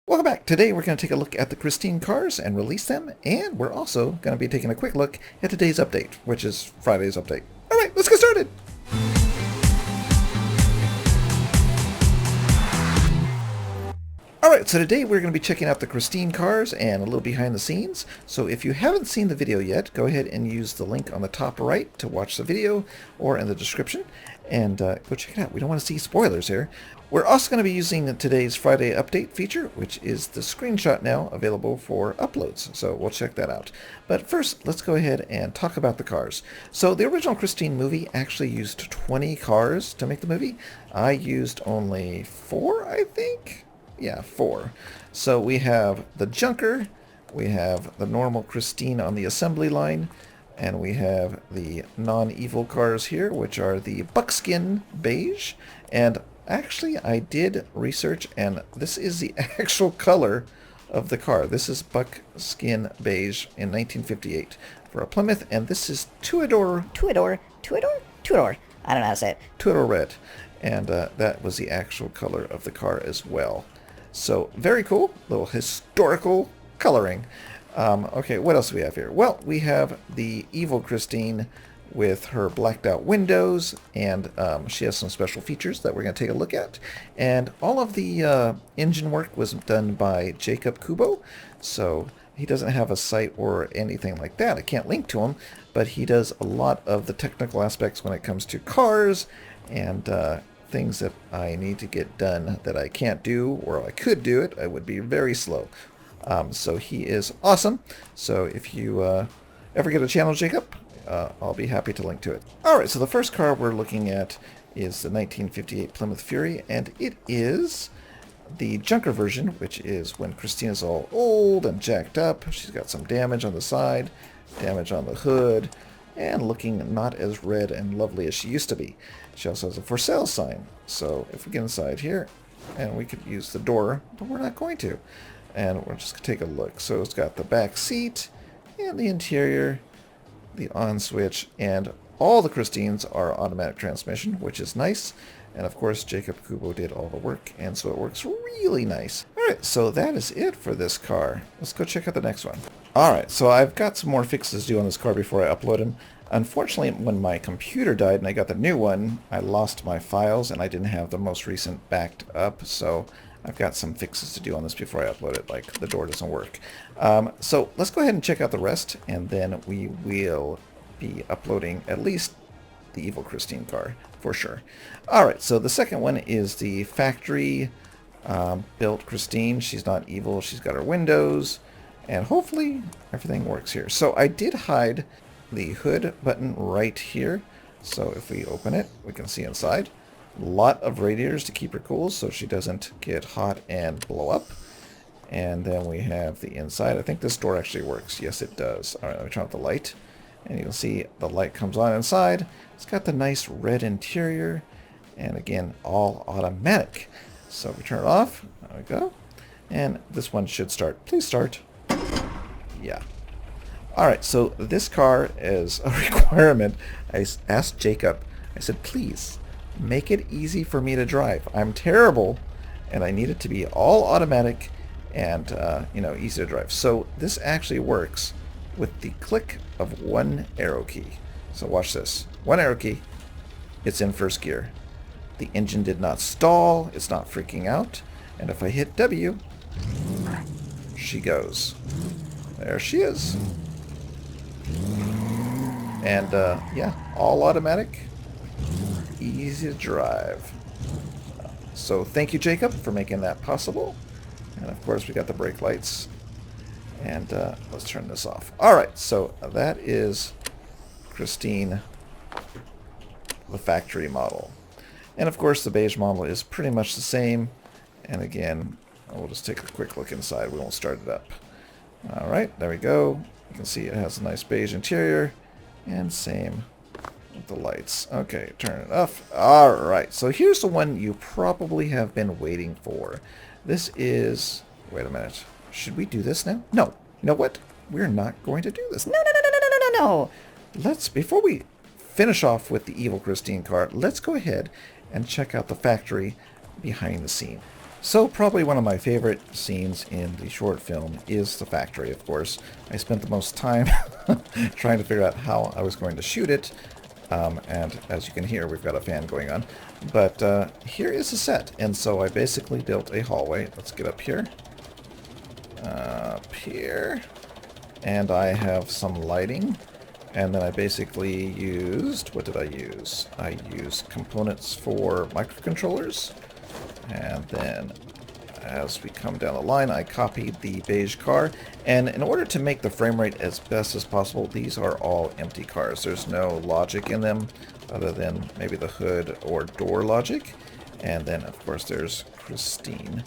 Welcome back. Today we're going to take a look at the Christine cars and release them, and we're also going to be taking a quick look at today's update, which is Friday's update. Alright, let's get started! Alright, so today we're going to be checking out the Christine cars and a little behind the scenes. So if you haven't seen the video yet, go ahead and use the link on the top right to watch the video, or in the description, and go check it out. We don't want to see spoilers here. We're also going to be using today's Friday update feature, which is the screenshot now available for uploads. So we'll check that out. But first, let's go ahead and talk about the cars. So the original Christine movie actually used 20 cars to make the movie. I used only 4, I think? Yeah, 4. So we have the Junker, we have the normal Christine on the assembly line, and we have the non-evil cars here, which are the Buckskin Beige. And actually, I did research, and this is the actual color of the car. This is Buckskin Beige in 1958 for a Plymouth, and this is Two-Door. Two-Door. I don't know how to say it. Two-Door Red. And that was the actual color of the car as well. So, very cool. Little historical coloring. Okay, what else do we have here? Well, we have the evil Christine with her blacked out windows, and she has some special features that we're going to take a look at. And all of the engine work was done by Jacob Kubo, so he doesn't have a site or anything like that. I can't link to him, but he does a lot of the technical aspects when it comes to cars and things that I need to get done that I can't do, or I could do it, I would be very slow. So he is awesome. So if you ever get a channel, Jacob, I'll be happy to link to it. Alright, so the first car we're looking at is the 1958 Plymouth Fury, and it is the Junker version, which is when Christina's all old and jacked up. She's got some damage on the side, damage on the hood, and looking not as red and lovely as she used to be. She also has a for sale sign. So if we get inside here, and we could use the door, but we're not going to. And we're just going to take a look. So it's got the back seat, and the interior, the on switch, and all the Christines are automatic transmission, which is nice. And of course, Jacob Kubo did all the work, and so it works really nice. Alright, so that is it for this car. Let's go check out the next one. Alright, so I've got some more fixes to do on this car before I upload them. Unfortunately, when my computer died and I got the new one, I lost my files and I didn't have the most recent backed up, so I've got some fixes to do on this before I upload it, like the door doesn't work. So let's go ahead and check out the rest, and then we will be uploading at least the evil Christine car, for sure. Alright, so the second one is the factory built Christine. She's not evil, she's got her windows, and hopefully everything works here. So I did hide the hood button right here, so if we open it, we can see inside. A lot of radiators to keep her cool so she doesn't get hot and blow up. And then we have the inside. I think this door actually works. Yes, it does. Alright, let me turn off the light. And you can see the light comes on inside. It's got the nice red interior. And again, all automatic. So if we turn it off, there we go. And this one should start. Please start. Yeah. Alright, so this car is a requirement. I asked Jacob, I said, please, make it easy for me to drive. I'm terrible, and I need it to be all automatic and, easy to drive. So this actually works with the click of one arrow key. So watch this. One arrow key, it's in first gear. The engine did not stall, it's not freaking out. And if I hit W, she goes. There she is. And, yeah, all automatic, easy to drive. So thank you, Jacob, for making that possible. And of course, we got the brake lights. And let's turn this off. Alright, so that is Christine, the factory model. And of course, the beige model is pretty much the same. And again, we'll just take a quick look inside. We won't start it up. Alright, there we go. You can see it has a nice beige interior. And same with the lights. Okay, turn it off. Alright, so here's the one you probably have been waiting for. This is... Wait a minute. Should we do this now? No. You know what? We're not going to do this. No. Before we finish off with the evil Christine car, let's go ahead and check out the factory behind the scene. So probably one of my favorite scenes in the short film is the factory, of course. I spent the most time trying to figure out how I was going to shoot it. And as you can hear, we've got a fan going on. But here is the set. And so I basically built a hallway. Let's get up here. Up here. And I have some lighting. And then I basically used... What did I use? I used components for microcontrollers. And then as we come down the line, I copied the beige car. And in order to make the frame rate as best as possible, these are all empty cars. There's no logic in them other than maybe the hood or door logic. And then, of course, there's Christine.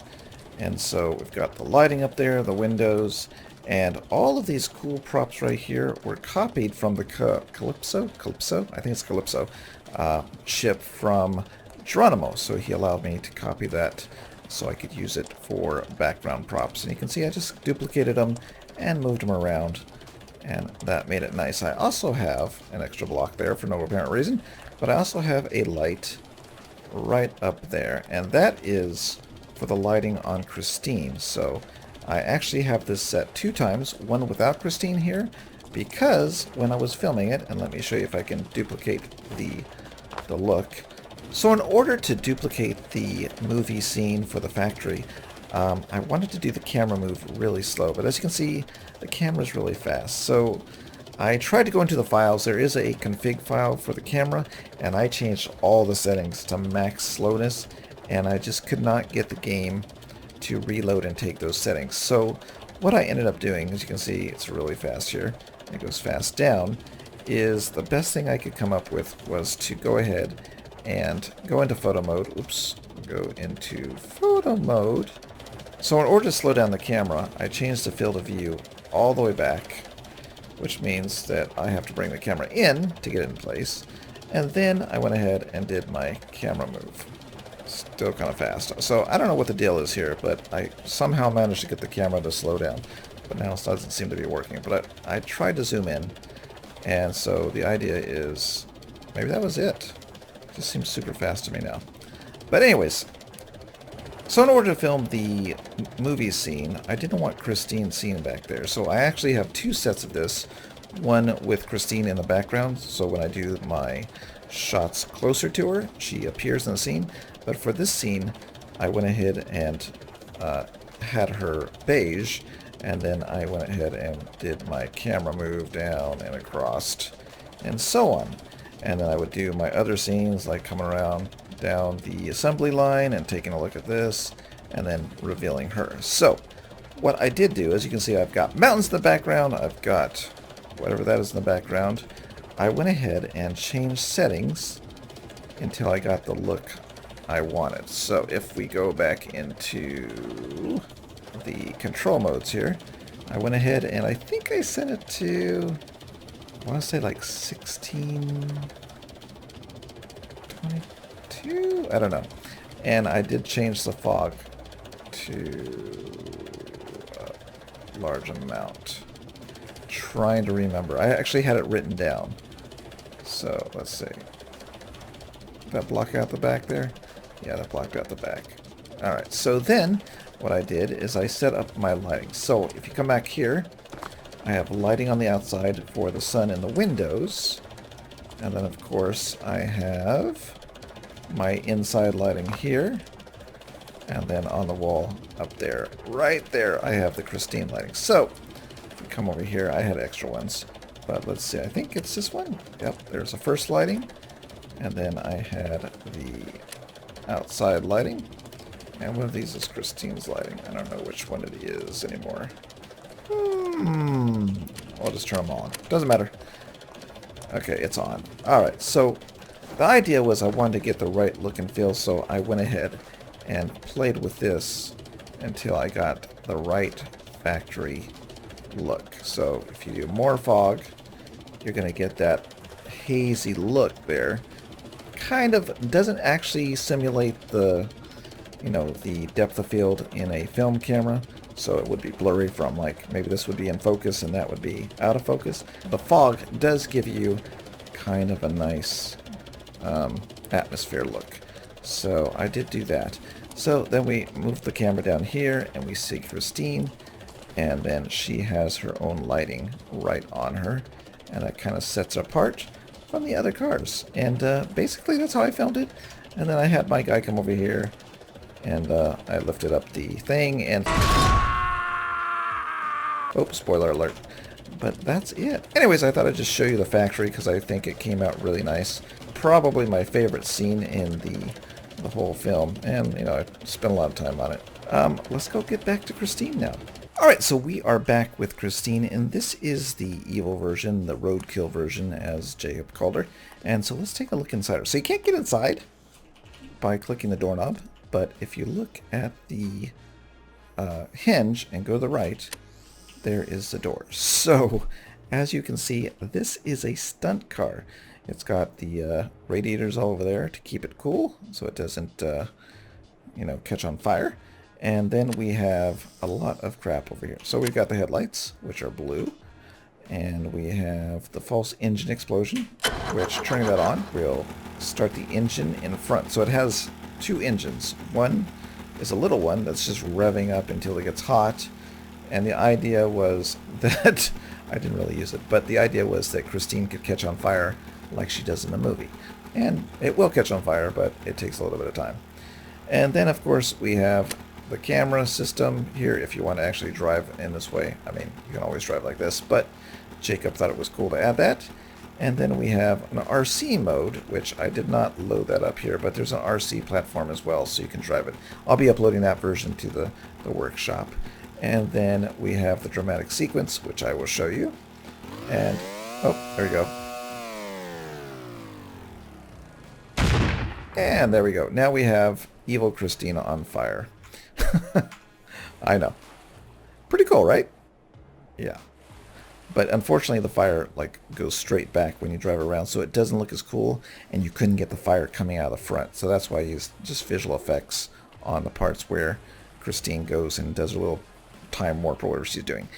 And so we've got the lighting up there, the windows, and all of these cool props right here were copied from the Calypso, I think it's Calypso, chip from Geronimo. So he allowed me to copy that so I could use it for background props. And you can see I just duplicated them and moved them around, and that made it nice. I also have an extra block there for no apparent reason, but I also have a light right up there, and that is for the lighting on Christine. So I actually have this set 2 times, one without Christine here, because when I was filming it, and let me show you if I can duplicate the look. So in order to duplicate the movie scene for the factory, I wanted to do the camera move really slow, but as you can see, the camera's really fast. So I tried to go into the files. There is a config file for the camera, and I changed all the settings to max slowness, and I just could not get the game to reload and take those settings. So what I ended up doing, as you can see, it's really fast here, it goes fast down, is the best thing I could come up with was to go ahead and go into photo mode. Oops, go into photo mode. So in order to slow down the camera, I changed the field of view all the way back, which means that I have to bring the camera in to get it in place. And then I went ahead and did my camera move. Still kind of fast. So I don't know what the deal is here, but I somehow managed to get the camera to slow down. But now it doesn't seem to be working. But I tried to zoom in, and so the idea is maybe that was it. Just seems super fast to me now. But anyways, so in order to film the movie scene, I didn't want Christine seen back there. So I actually have 2 sets of this. One with Christine in the background, so when I do my shots closer to her, she appears in the scene. But for this scene, I went ahead and had her beige, and then I went ahead and did my camera move down and across, and so on. And then I would do my other scenes, like coming around down the assembly line and taking a look at this, and then revealing her. So what I did do, as you can see, I've got mountains in the background, I've got whatever that is in the background. I went ahead and changed settings until I got the look I wanted. So if we go back into the control modes here, I went ahead and I think I set it to, I want to say like 16, 22, I don't know. And I did change the fog to a large amount. Trying to remember. I actually had it written down. So let's see. Did that block out the back there? Yeah, that blocked out the back. Alright, so then what I did is I set up my lighting. So if you come back here, I have lighting on the outside for the sun and the windows. And then, of course, I have my inside lighting here. And then on the wall up there, right there, I have the Christine lighting. So if we come over here, I had extra ones. But let's see, I think it's this one. Yep, there's the first lighting. And then I had the outside lighting. And one of these is Christine's lighting. I don't know which one it is anymore. I'll just turn them on. Doesn't matter. Okay, it's on. Alright, so the idea was I wanted to get the right look and feel, so I went ahead and played with this until I got the right factory look. So if you do more fog, you're going to get that hazy look there. Kind of doesn't actually simulate the, the depth of field in a film camera. So it would be blurry from, like, maybe this would be in focus and that would be out of focus. The fog does give you kind of a nice atmosphere look. So I did do that. So then we move the camera down here and we see Christine, and then she has her own lighting right on her, and that kind of sets her apart from the other cars. And basically that's how I filmed it. And then I had my guy come over here, and I lifted up the thing, and oh, spoiler alert. But that's it. Anyways, I thought I'd just show you the factory because I think it came out really nice. Probably my favorite scene in the whole film, and you know, I spent a lot of time on it. Let's go get back to Christine now. Alright, so we are back with Christine, and this is the evil version, the roadkill version, as Jacob called her. And so let's take a look inside her. So you can't get inside by clicking the doorknob, but if you look at the hinge and go to the right, there is the door. So, as you can see, this is a stunt car. It's got the radiators all over there to keep it cool, so it doesn't, you know, catch on fire. And then we have a lot of crap over here. So we've got the headlights, which are blue, and we have the false engine explosion, which, turning that on, will start the engine in front. So it has two engines. One is a little one that's just revving up until it gets hot. And the idea was that, I didn't really use it, but the idea was that Christine could catch on fire like she does in the movie. And it will catch on fire, but it takes a little bit of time. And then, of course, we have the camera system here if you want to actually drive in this way. I mean, you can always drive like this, but Jacob thought it was cool to add that. And then we have an RC mode, which I did not load that up here, but there's an RC platform as well, so you can drive it. I'll be uploading that version to the workshop. And then we have the dramatic sequence, which I will show you. And, oh, there we go. And there we go. Now we have evil Christina on fire. I know. Pretty cool, right? Yeah. But unfortunately the fire like goes straight back when you drive around, so it doesn't look as cool, and you couldn't get the fire coming out of the front. So that's why I used just visual effects on the parts where Christine goes and does a little time warp or whatever she's doing.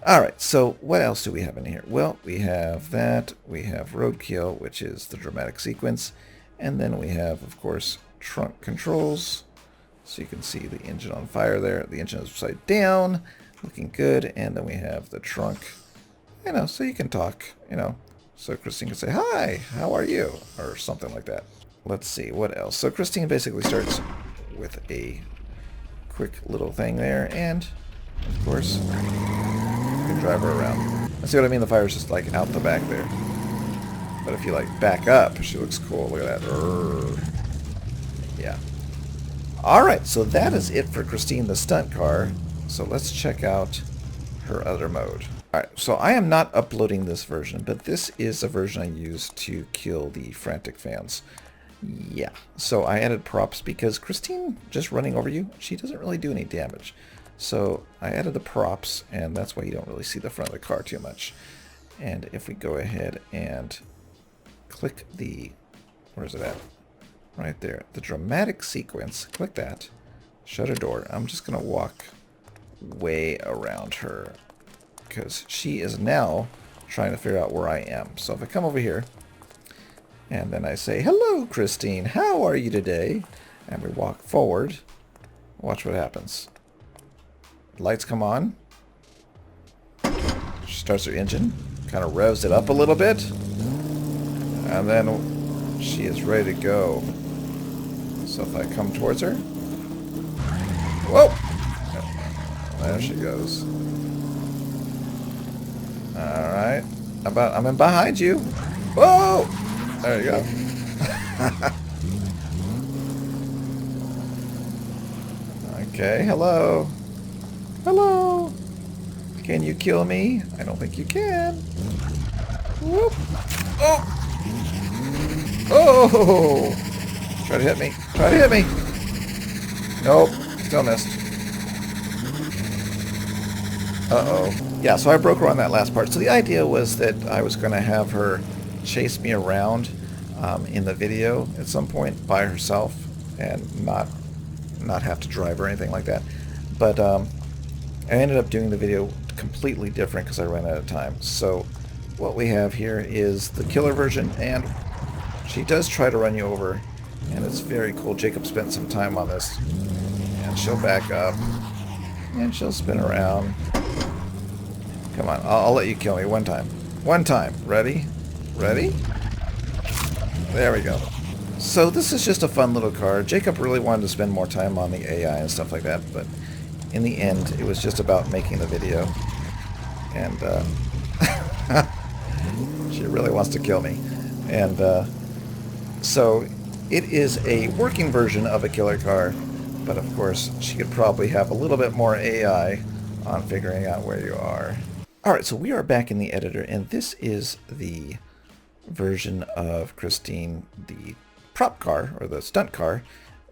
Alright, so what else do we have in here? Well, we have that. We have roadkill, which is the dramatic sequence. And then we have, of course, trunk controls. So you can see the engine on fire there. The engine is upside down, looking good. And then we have the trunk, you know, so you can talk, you know. So Christine can say, "Hi, how are you?" or something like that. Let's see, what else? So Christine basically starts with a quick little thing there, and of course, you can drive her around. See what I mean? The fire's just like out the back there. But if you like back up, she looks cool. Look at that. Urgh. Yeah. Alright, so that is it for Christine the stunt car. So let's check out her other mode. Alright, so I am not uploading this version, but this is a version I used to kill the frantic fans. Yeah, so I added props because Christine just running over you, she doesn't really do any damage. So I added the props, and that's why you don't really see the front of the car too much. And if we go ahead and click the, where's it at? Right there, the dramatic sequence, click that, shut her door. I'm just going to walk way around her because she is now trying to figure out where I am. So if I come over here, and then I say, "Hello, Christine, how are you today?" And we walk forward, watch what happens. Lights come on. She starts her engine, kind of revs it up a little bit, and then she is ready to go. So if I come towards her, whoa, there she goes. All right, I'm in behind you. Whoa, there you go. Okay, hello. Hello. Can you kill me? I don't think you can. Whoop. Oh. Oh. Try to hit me. Try to hit me. Nope. Still missed. Uh-oh. Yeah, so I broke her on that last part. So the idea was that I was going to have her chase me around in the video at some point by herself and not have to drive or anything like that. But I ended up doing the video completely different because I ran out of time. So what we have here is the killer version, and she does try to run you over, and it's very cool. Jacob spent some time on this. and she'll back up. And she'll spin around. Come on, I'll let you kill me one time. One time. Ready? Ready? There we go. So this is just a fun little car. Jacob really wanted to spend more time on the AI and stuff like that, but in the end, it was just about making the video. And she really wants to kill me. And so it is a working version of a killer car, but of course she could probably have a little bit more AI on figuring out where you are. Alright, so we are back in the editor, and this is the version of Christine, the prop car, or the stunt car,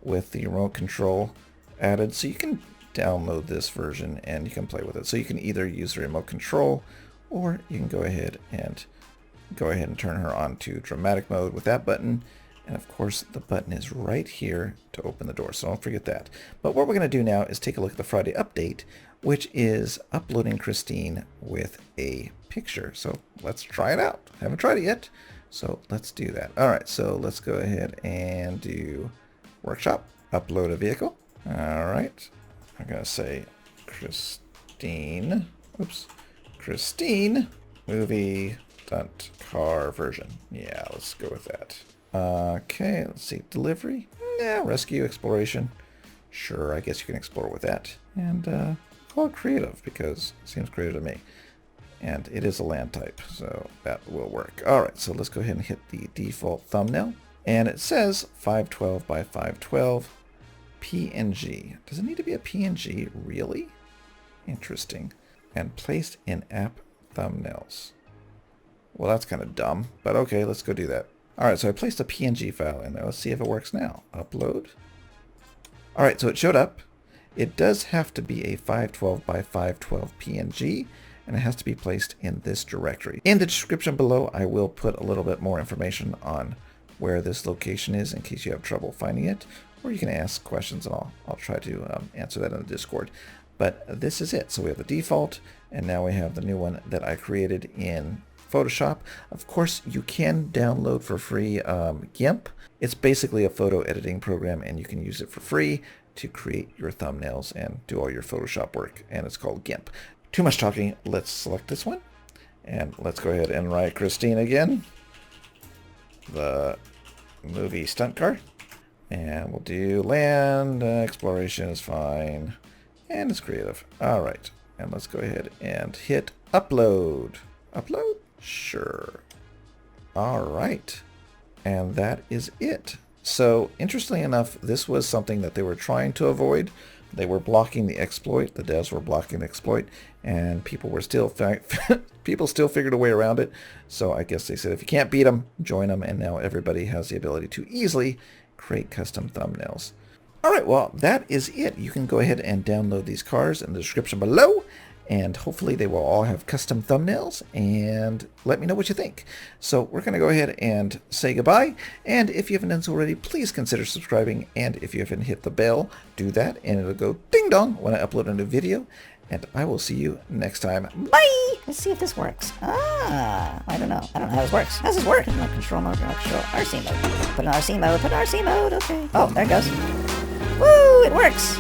with the remote control added. So you can download this version and you can play with it. So you can either use the remote control, or you can go ahead and turn her on to dramatic mode with that button. And of course the button is right here to open the door, so don't forget that. But what we're going to do now is take a look at the Friday update, which is uploading Christine with a picture. So let's try it out. Haven't tried it yet, so let's do that. Alright, so let's go ahead and do workshop, upload a vehicle. Alright, I'm going to say Christine, Christine, movie stunt car version. Yeah, let's go with that. Okay, let's see, delivery, yeah, rescue, exploration. Sure, I guess you can explore with that. And call it creative, because it seems creative to me. And it is a land type, so that will work. Alright, so let's go ahead and hit the default thumbnail. And it says 512 by 512 PNG. Does it need to be a PNG, really? Interesting. And placed in app thumbnails. Well, that's kind of dumb, but okay, let's go do that. Alright, so I placed a PNG file in there. Let's see if it works now. Upload. Alright, so it showed up. It does have to be a 512 by 512 PNG, and it has to be placed in this directory. In the description below, I will put a little bit more information on where this location is in case you have trouble finding it, or you can ask questions and I'll try to answer that in the Discord. But this is it. So we have the default, and now we have the new one that I created in Photoshop. Of course, you can download for free GIMP. It's basically a photo editing program, and you can use it for free to create your thumbnails and do all your Photoshop work, and it's called GIMP. Too much talking. Let's select this one, and let's go ahead and write Christine again, the movie stunt car, and we'll do land, exploration is fine, and it's creative. Alright, and let's go ahead and hit upload. Upload? Sure. Alright, and that is it. So, interestingly enough, this was something that they were trying to avoid. They were blocking the exploit. The devs were blocking the exploit, and people were still figured a way around it. So I guess they said if you can't beat them, join them, and now everybody has the ability to easily create custom thumbnails. Alright, well, that is it. You can go ahead and download these cars in the description below, and hopefully they will all have custom thumbnails, and let me know what you think. So we're going to go ahead and say goodbye, and if you haven't done so already, please consider subscribing, and if you haven't hit the bell, do that, and it'll go ding dong when I upload a new video, and I will see you next time. Bye! Let's see if this works. I don't know. I don't know how this works. How does this work? No control mode, no control. RC mode. Put in RC mode, put in RC mode, okay. Oh, there it goes. Woo! It works!